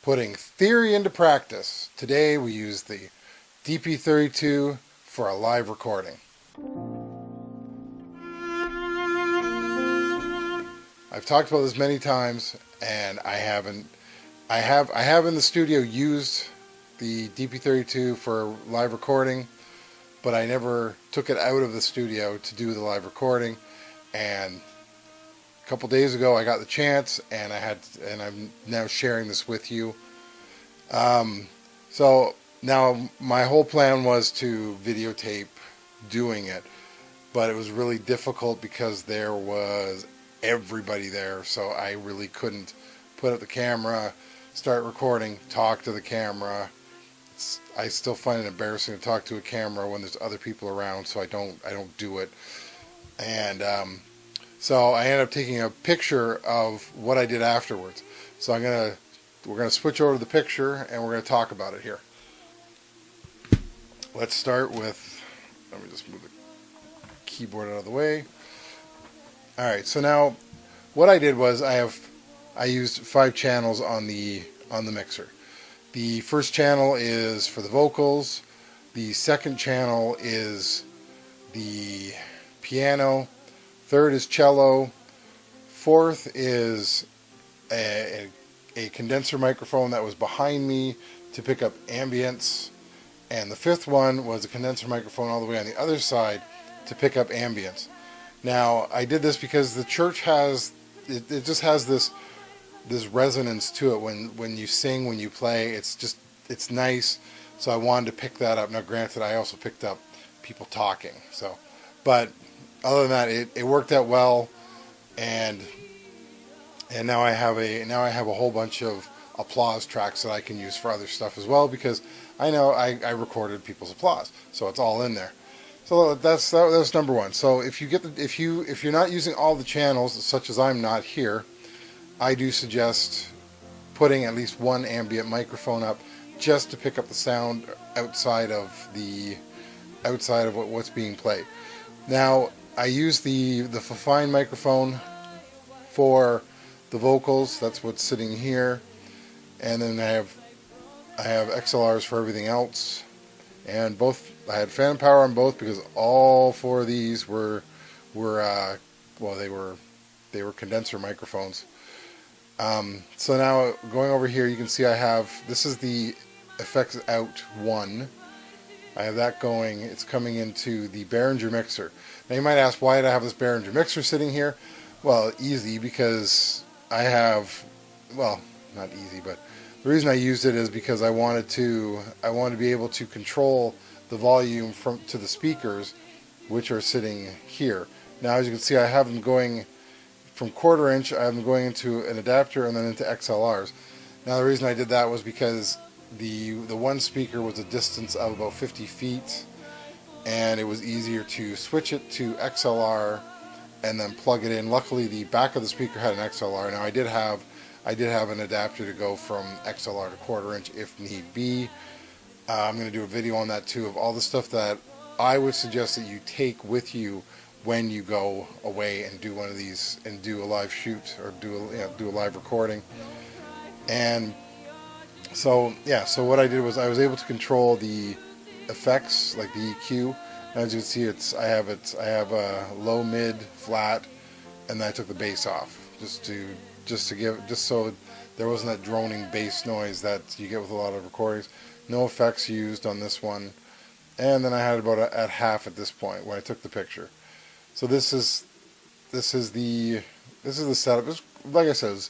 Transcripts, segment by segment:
Putting theory into practice. Today we use the DP32 for a live recording. I've talked about this many times, and I have in the studio used the DP32 for live recording, but I never took it out of the studio to do the live recording. And a couple days ago I got the chance, and I'm now sharing this with you. So now my whole plan was to videotape doing it, but it was really difficult because there was everybody there, so I really couldn't put up the camera, start recording, talk to the camera. I still find it embarrassing to talk to a camera when there's other people around, so I don't do it. And so I ended up taking a picture of what I did afterwards. So we're gonna switch over to the picture, and we're gonna talk about it here. Let's start with, let me just move the keyboard out of the way. All right, so now what I did was I used 5 channels on the mixer. The first channel is for the vocals. The second channel is the piano. Third is cello. Fourth is a condenser microphone that was behind me to pick up ambience. And the fifth one was a condenser microphone all the way on the other side to pick up ambience. Now, I did this because the church it just has this resonance to it when you sing, when you play. It's nice. So I wanted to pick that up. Now, granted, I also picked up people talking. So, but other than that, it worked out well, and now I have a whole bunch of applause tracks that I can use for other stuff as well, because I know I recorded people's applause, so it's all in there. So that's number one. So if you're not using all the channels, such as I'm not here, I do suggest putting at least one ambient microphone up just to pick up the sound outside of what's being played. Now, I use the fine microphone for the vocals. That's what's sitting here, and then I have XLRs for everything else. And both, I had phantom power on both because all 4 of these were condenser microphones. So now going over here, you can see this is the effects out 1. I have that going. It's coming into the Behringer mixer. Now you might ask, why did I have this Behringer mixer sitting here? Well, easy, because not easy, but the reason I used it is because I wanted to be able to control the volume to the speakers, which are sitting here. Now, as you can see, I have them going from 1/4 inch. I have them going into an adapter and then into XLRs. Now, the reason I did that was because the one speaker was a distance of about 50 feet, and it was easier to switch it to XLR and then plug it in. Luckily, the back of the speaker had an XLR. Now, I did have an adapter to go from XLR to 1/4 inch if need be. I'm going to do a video on that too, of all the stuff that I would suggest that you take with you when you go away and do one of these and do a live shoot or do a live recording. And so what I did was I was able to control the effects, like the EQ. As you can see, I have a low, mid, flat, and then I took the bass off just so there wasn't that droning bass noise that you get with a lot of recordings. No effects used on this one, and then I had about at half at this point when I took the picture. So this is the setup. Like I said,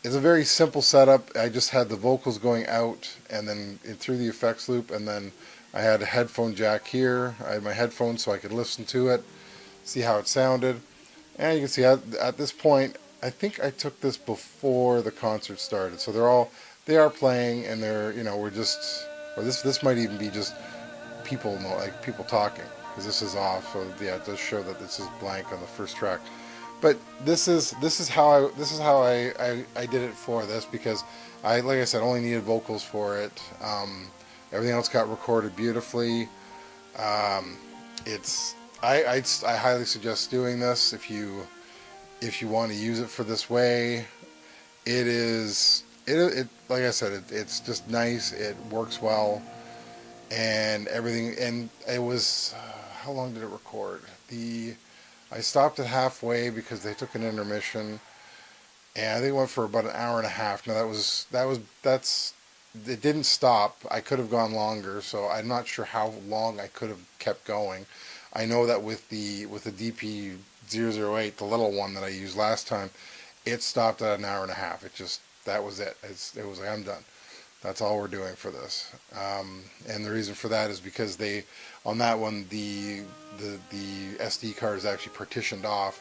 it's a very simple setup. I just had the vocals going out and then through the effects loop, and then I had a headphone jack here. I had my headphones so I could listen to it, see how it sounded, and you can see at this point, I think I took this before the concert started, so they are playing, and this might even be just people talking, because this is off. So yeah, it does show that this is blank on the first track. But this is how I did it for this, because like I said, only needed vocals for it. Everything else got recorded beautifully. I highly suggest doing this if you want to use it for this way. It is it like I said, it's just nice. It works well, and everything. And it was how long did it record? I stopped it halfway because they took an intermission, and I think it went for about an hour and a half. Now that's it didn't stop. I could have gone longer, so I'm not sure how long I could have kept going. I know that with the DP008, the little one that I used last time, it stopped at an hour and a half. That was it. It was like, I'm done. That's all we're doing for this. And the reason for that is because on that one, the SD card is actually partitioned off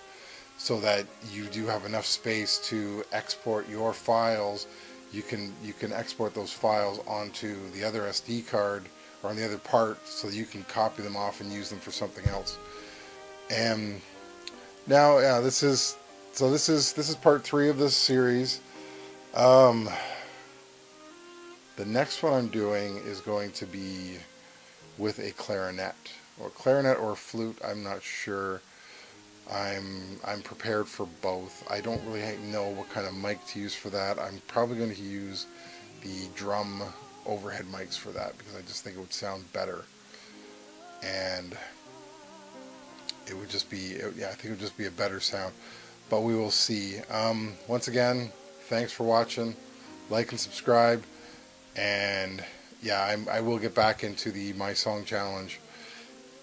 so that you do have enough space to export your files. You can export those files onto the other SD card or on the other part so that you can copy them off and use them for something else. And now, yeah, this is part 3 of this series. The next one I'm doing is going to be with a clarinet or flute. I'm not sure. I'm prepared for both. I don't really know what kind of mic to use for that. I'm probably going to use the drum overhead mics for that because I just think it would sound better, and it would just be, yeah, I think it would just be a better sound. But we will see. Once again, thanks for watching. Like and subscribe. And yeah, I will get back into the My Song Challenge.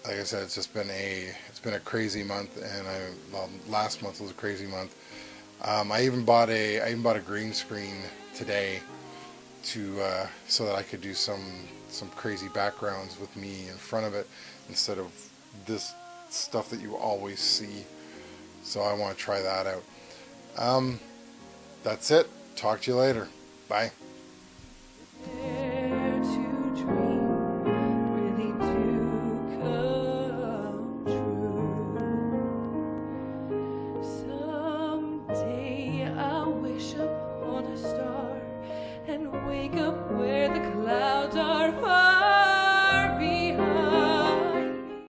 Like I said, it's been a crazy month, and last month was a crazy month. I even bought a green screen today so that I could do some crazy backgrounds with me in front of it instead of this stuff that you always see. So I want to try that out. That's it. Talk to you later. Bye. Wake up where the clouds are.